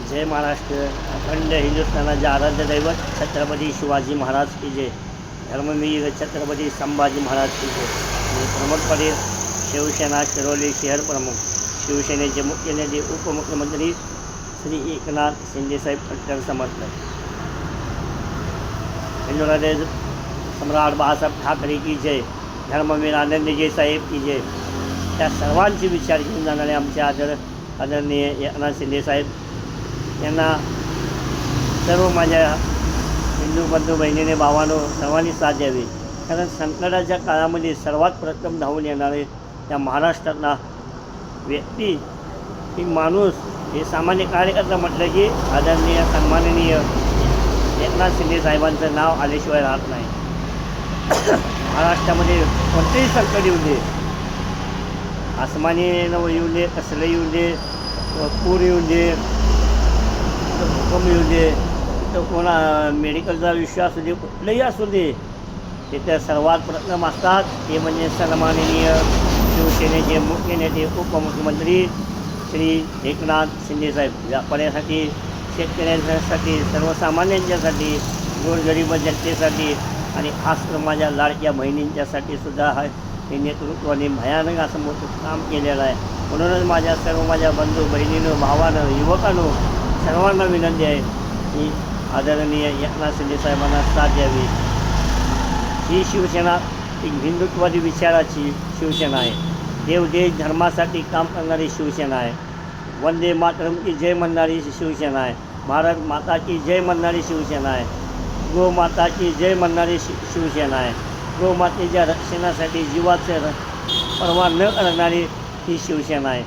जय महाराष्ट्र. अखंड हिंदुस्थानाचे आराध्य दैवत छत्रपती शिवाजी महाराज की जय. धर्मवीर छत्रपती संभाजी महाराज की जय. मी प्रमोद पाटील, शिवसेना शिरोली शहर प्रमुख. शिवसेनेचे मुख्य नेते उपमुख्यमंत्री श्री एकनाथ शिंदेसाहेब कट्टर समर्थक. हिंदुराजे सम्राट बाळासाहेब ठाकरे की जय. धर्मवीर आनंदजी साहेब की जय. त्या सर्वांचे विचार घेऊन जाणारे आमचे आदरणीय एकनाथ शिंदेसाहेब यांना सर्व माझ्या हिंदू बंधू बहिणीने भावानो सर्वांनी साथ द्यावी. कारण संकटाच्या काळामध्ये सर्वात प्रथम धावून येणारे त्या महाराष्ट्रातला व्यक्ती ही माणूस हे सामान्य कार्यकर्ता म्हटलं की आदरणीय सन्माननीय एकनाथ शिंदे साहेबांचं नाव आल्याशिवाय राहत नाही. महाराष्ट्रामध्ये कोणतेही संकट येऊ दे, आसमानी येऊ दे, कसलं येऊ दे, पूर येऊ दे, भूकंप येऊ दे, तर कोणा मेडिकलचा विषय असू दे, कुठलंही असू दे, तिथे सर्वात प्रथम असतात ते म्हणजे सन्माननीय शिवसेनेचे मुख्य नेते उपमुख्यमंत्री श्री एकनाथ शिंदेसाहेब. व्यापाऱ्यासाठी, शेतकऱ्यांसाठी, सर्वसामान्यांच्यासाठी, गोरगरीब जनतेसाठी आणि खास माझ्या लाडक्या बहिणींच्यासाठी सुद्धा हे नेतृत्वाने भयानक असं मोठं काम केलेलं आहे. म्हणूनच माझ्या बंधू बहिणीनं, भावानं, युवकांनो सर्वांना विनंती आहे की आदरणीय एकनाथ शिंदेसाहेबांना साथ द्यावी. ही शिवसेना एक हिंदुत्ववादी विचाराची शिवसेना आहे. देश धर्मासाठी काम करणारी शिवसेना आहे. वंदे मातरम की जय म्हणणारी शिवसेना आहे. भारत माता की जय म्हणणारी शिवसेना आहे. गोमाता की जय म्हणणारी शिवसेना आहे. गोमातेच्या रक्षणासाठी जीवाचं पर्वा न करणारी ही शिवसेना आहे.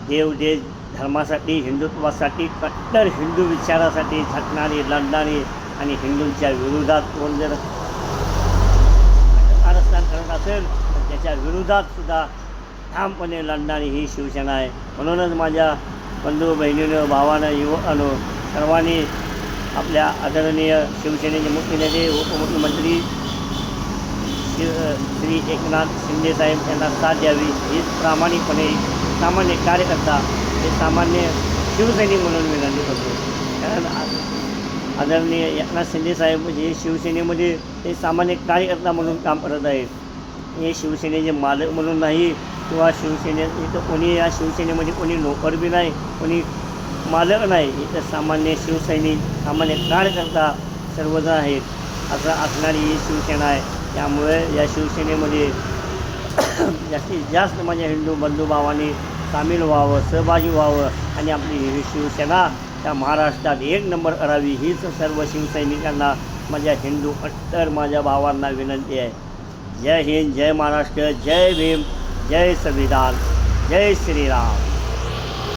देश धर्मासाठी, हिंदुत्वासाठी, कट्टर हिंदू विचारासाठी झटणारी, लढणारी आणि हिंदूंच्या विरोधात कोण जर कारस्थान करत असेल तर त्याच्या विरोधात सुद्धा ठामपणे लढणारी ही शिवसेना आहे. म्हणूनच माझ्या बंधू बहिणीनं, भावानं, युवकानं सर्वांनी आपल्या आदरणीय शिवसेनेचे मुख्य नेते उपमुख्यमंत्री श्री एकनाथ शिंदेसाहेब यांना साथ द्यावी. हीच प्रामाणिकपणे सामान्य कार्यकर्ता हे सामान्य शिवसैनिक म्हणून विनंती करतो. कारण आदरणीय एकनाथ शिंदेसाहेब म्हणजे शिवसेनेमध्ये हे सामान्य कार्यकर्ता म्हणून काम करत आहेत. हे शिवसेनेचे मालक म्हणून नाही किंवा इथं कोणी या शिवसेनेमध्ये कोणी नोकर बी नाही, कोणी मालक नाही. इथं सामान्य शिवसैनिक, सामान्य कार्यकर्ता सर्वजण आहेत. असं असणारी ही शिवसेना आहे. त्यामुळे या शिवसेनेमध्ये जास्तीत जास्त माझ्या हिंदू बंधुभावांनी सामील व्हावं, सहभागी व्हावं आणि आपली ही शिवसेना त्या महाराष्ट्रात एक नंबर करावी हीच सर्व शिवसैनिकांना, माझ्या हिंदू कट्टर माझ्या भावांना विनंती आहे. जय हिंद, जय महाराष्ट्र, जय भीम, जय संविधान, जय श्रीराम.